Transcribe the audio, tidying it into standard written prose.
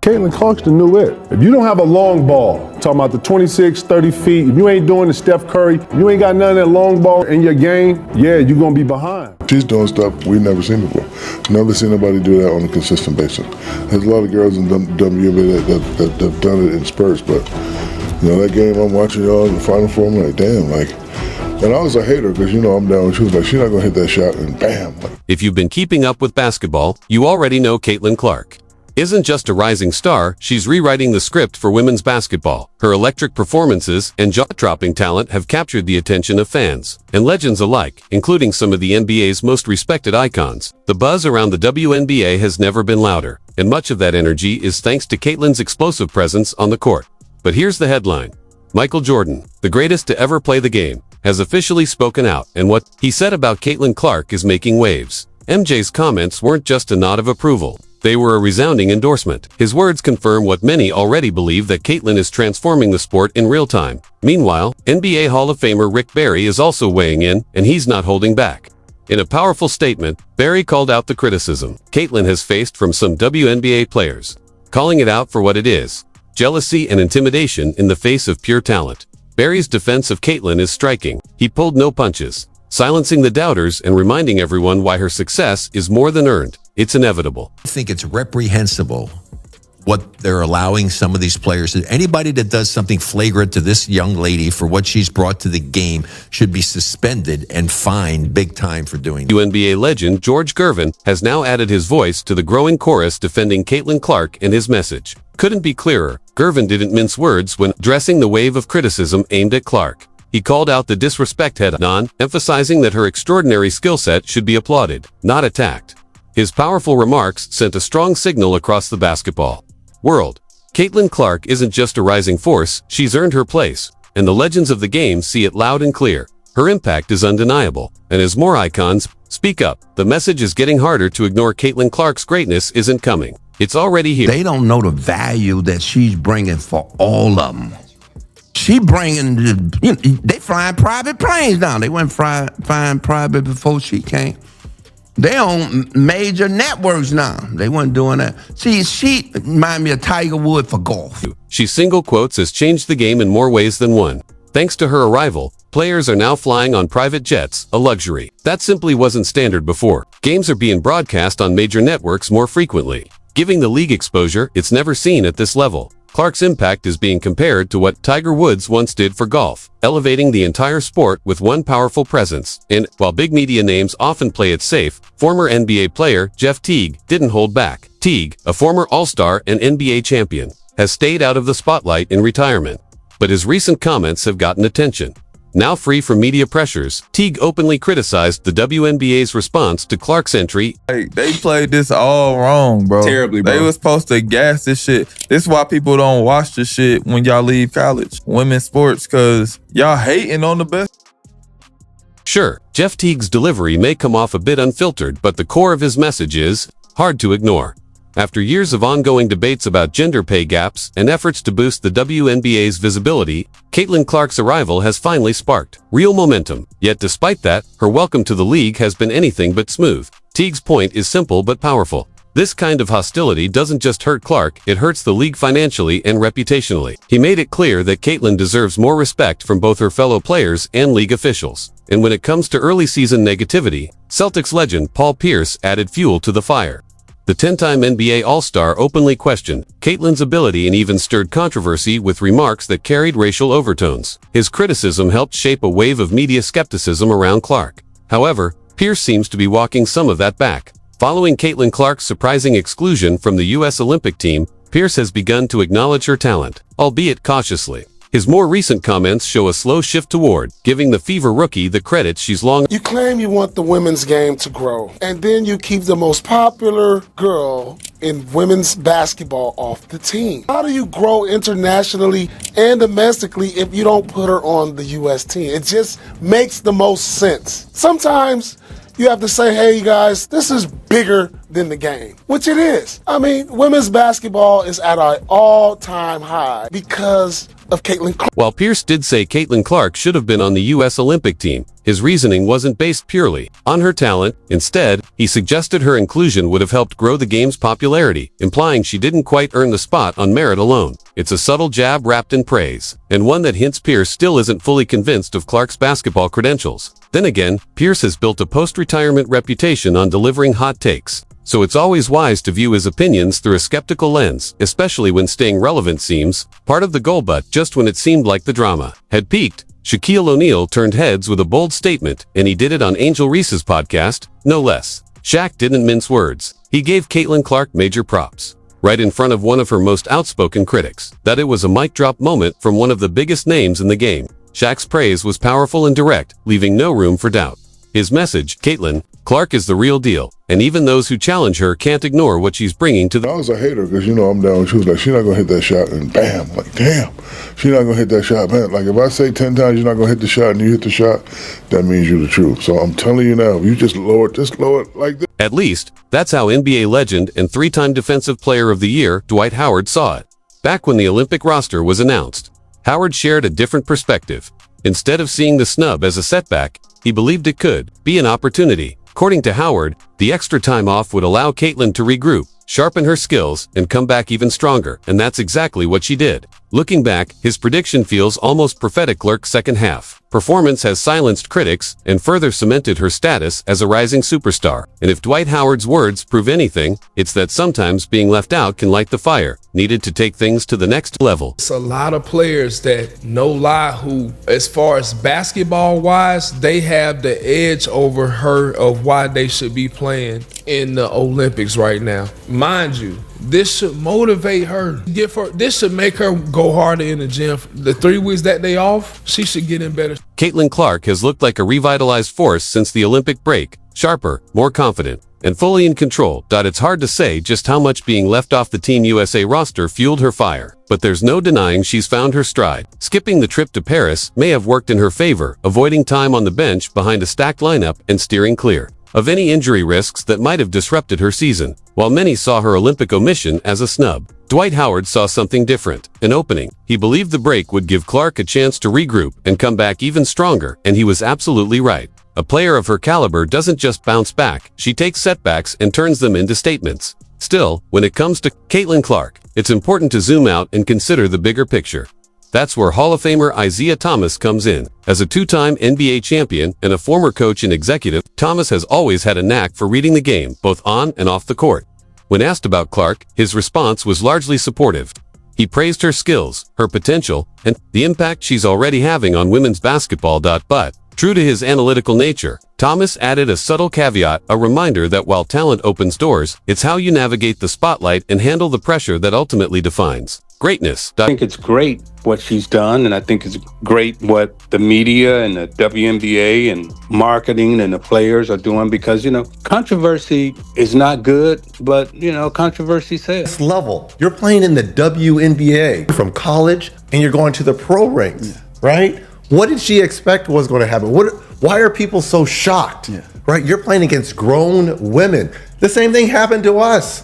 Caitlin Clark's the new it. If you don't have a long ball, talking about the 26, 30 feet, if you ain't doing the Steph Curry, if you ain't got none of that long ball in your game, yeah, you're going to be behind. She's doing stuff we've never seen before. Never seen nobody do that on a consistent basis. There's a lot of girls in WNBA that have done it in spurts, but you know, that game I'm watching y'all in the Final Four, I'm like, damn, like, and I was a hater because, you know, I'm down with she was like, she's not going to hit that shot, and bam. If you've been keeping up with basketball, you already know Caitlin Clark isn't just a rising star, she's rewriting the script for women's basketball. Her electric performances and jaw-dropping talent have captured the attention of fans and legends alike, including some of the NBA's most respected icons. The buzz around the WNBA has never been louder, and much of that energy is thanks to Caitlin's explosive presence on the court. But here's the headline. Michael Jordan, the greatest to ever play the game, has officially spoken out, and what he said about Caitlin Clark is making waves. MJ's comments weren't just a nod of approval. They were a resounding endorsement. His words confirm what many already believe, that Caitlin is transforming the sport in real time. Meanwhile, NBA Hall of Famer Rick Barry is also weighing in, and he's not holding back. In a powerful statement, Barry called out the criticism Caitlin has faced from some WNBA players, calling it out for what it is: jealousy and intimidation in the face of pure talent. Barry's defense of Caitlin is striking. He pulled no punches, silencing the doubters and reminding everyone why her success is more than earned. It's inevitable. I think it's reprehensible what they're allowing some of these players. Anybody that does something flagrant to this young lady for what she's brought to the game should be suspended and fined big time for doing that. WNBA legend George Gervin has now added his voice to the growing chorus defending Caitlin Clark and his message couldn't be clearer. Gervin didn't mince words when addressing the wave of criticism aimed at Clark. He called out the disrespect head-on, emphasizing that her extraordinary skill set should be applauded, not attacked. His powerful remarks sent a strong signal across the basketball world. Caitlin Clark isn't just a rising force, she's earned her place, and the legends of the game see it loud and clear. Her impact is undeniable, and as more icons speak up, the message is getting harder to ignore. Caitlin Clark's greatness isn't coming. It's already here. They don't know the value that she's bringing for all of them. She bringing, they flying private planes now. They went flying private before she came. They on major networks now. They weren't doing that. See, she remind me of Tiger Woods for golf. She single quotes has changed the game in more ways than one. Thanks to her arrival, players are now flying on private jets, a luxury. That simply wasn't standard before. Games are being broadcast on major networks more frequently, giving the league exposure it's never seen at this level. Clark's impact is being compared to what Tiger Woods once did for golf, elevating the entire sport with one powerful presence. And while big media names often play it safe, former NBA player Jeff Teague didn't hold back. Teague, a former All-Star and NBA champion, has stayed out of the spotlight in retirement, but his recent comments have gotten attention. Now free from media pressures, Teague openly criticized the WNBA's response to Clark's entry. Hey, they played this all wrong, bro. Terribly, bro. They was supposed to gas this shit. This is why people don't watch the shit when y'all leave college. Women's sports, because y'all hating on the best. Sure, Jeff Teague's delivery may come off a bit unfiltered, but the core of his message is hard to ignore. After years of ongoing debates about gender pay gaps and efforts to boost the WNBA's visibility, Caitlin Clark's arrival has finally sparked real momentum. Yet despite that, her welcome to the league has been anything but smooth. Teague's point is simple but powerful. This kind of hostility doesn't just hurt Clark, it hurts the league financially and reputationally. He made it clear that Caitlin deserves more respect from both her fellow players and league officials. And when it comes to early season negativity, Celtics legend Paul Pierce added fuel to the fire. The 10-time NBA All-Star openly questioned Caitlin's ability and even stirred controversy with remarks that carried racial overtones. His criticism helped shape a wave of media skepticism around Clark. However, Pierce seems to be walking some of that back. Following Caitlin Clark's surprising exclusion from the U.S. Olympic team, Pierce has begun to acknowledge her talent, albeit cautiously. His more recent comments show a slow shift toward giving the Fever rookie the credit she's long. You claim you want the women's game to grow, and then you keep the most popular girl in women's basketball off the team. How do you grow internationally and domestically if you don't put her on the U.S. team? It just makes the most sense. Sometimes you have to say, hey guys, this is bigger than the game, which it is. I mean, women's basketball is at an all-time high because of Caitlin Clark. While Pierce did say Caitlin Clark should have been on the U.S. Olympic team, his reasoning wasn't based purely on her talent. Instead, he suggested her inclusion would have helped grow the game's popularity, implying she didn't quite earn the spot on merit alone. It's a subtle jab wrapped in praise, and one that hints Pierce still isn't fully convinced of Clark's basketball credentials. Then again, Pierce has built a post-retirement reputation on delivering hot takes, so it's always wise to view his opinions through a skeptical lens, especially when staying relevant seems part of the goal. But just when it seemed like the drama had peaked, Shaquille O'Neal turned heads with a bold statement, and he did it on Angel Reese's podcast, no less. Shaq didn't mince words. He gave Caitlin Clark major props, right in front of one of her most outspoken critics, that it was a mic drop moment from one of the biggest names in the game. Shaq's praise was powerful and direct, leaving no room for doubt. His message, Caitlin Clark is the real deal, and even those who challenge her can't ignore what she's bringing to the... I was a hater because, I'm down. She was like, she's not going to hit that shot, and bam, like, damn, she's not going to hit that shot, man. Like, if I say 10 times you're not going to hit the shot and you hit the shot, that means you're the truth. So I'm telling you now, if you just lower it like this. At least, that's how NBA legend and three-time Defensive Player of the Year Dwight Howard saw it. Back when the Olympic roster was announced, Howard shared a different perspective. Instead of seeing the snub as a setback, he believed it could be an opportunity. According to Howard, the extra time off would allow Caitlin to regroup, sharpen her skills, and come back even stronger, and that's exactly what she did. Looking back, his prediction feels almost prophetic. Clark's second half performance has silenced critics and further cemented her status as a rising superstar. And if Dwight Howard's words prove anything, it's that sometimes being left out can light the fire needed to take things to the next level. It's a lot of players that, no lie, who, as far as basketball-wise, they have the edge over her of why they should be playing in the Olympics right now. Mind you, this should motivate her. This should make her go harder in the gym. The 3 weeks that they off, she should get in better. Caitlin Clark has looked like a revitalized force since the Olympic break, sharper, more confident, and fully in control. It's hard to say just how much being left off the Team USA roster fueled her fire, but there's no denying she's found her stride. Skipping the trip to Paris may have worked in her favor, avoiding time on the bench behind a stacked lineup and steering clear of any injury risks that might have disrupted her season. While many saw her Olympic omission as a snub, Dwight Howard saw something different, an opening. He believed the break would give Clark a chance to regroup and come back even stronger, and he was absolutely right. A player of her caliber doesn't just bounce back, she takes setbacks and turns them into statements. Still, when it comes to Caitlin Clark, it's important to zoom out and consider the bigger picture. That's where Hall of Famer Isaiah Thomas comes in. As a two-time NBA champion and a former coach and executive, Thomas has always had a knack for reading the game, both on and off the court. When asked about Clark, his response was largely supportive. He praised her skills, her potential, and the impact she's already having on women's basketball. But, true to his analytical nature, Thomas added a subtle caveat, a reminder that while talent opens doors, it's how you navigate the spotlight and handle the pressure that ultimately defines greatness. I think it's great what she's done, and I think it's great what the media and the WNBA and marketing and the players are doing, because, controversy is not good, but, controversy says. Level. You're playing in the WNBA from college, and you're going to the pro ranks, right? What did she expect was going to happen? Why are people so shocked, right? You're playing against grown women. The same thing happened to us.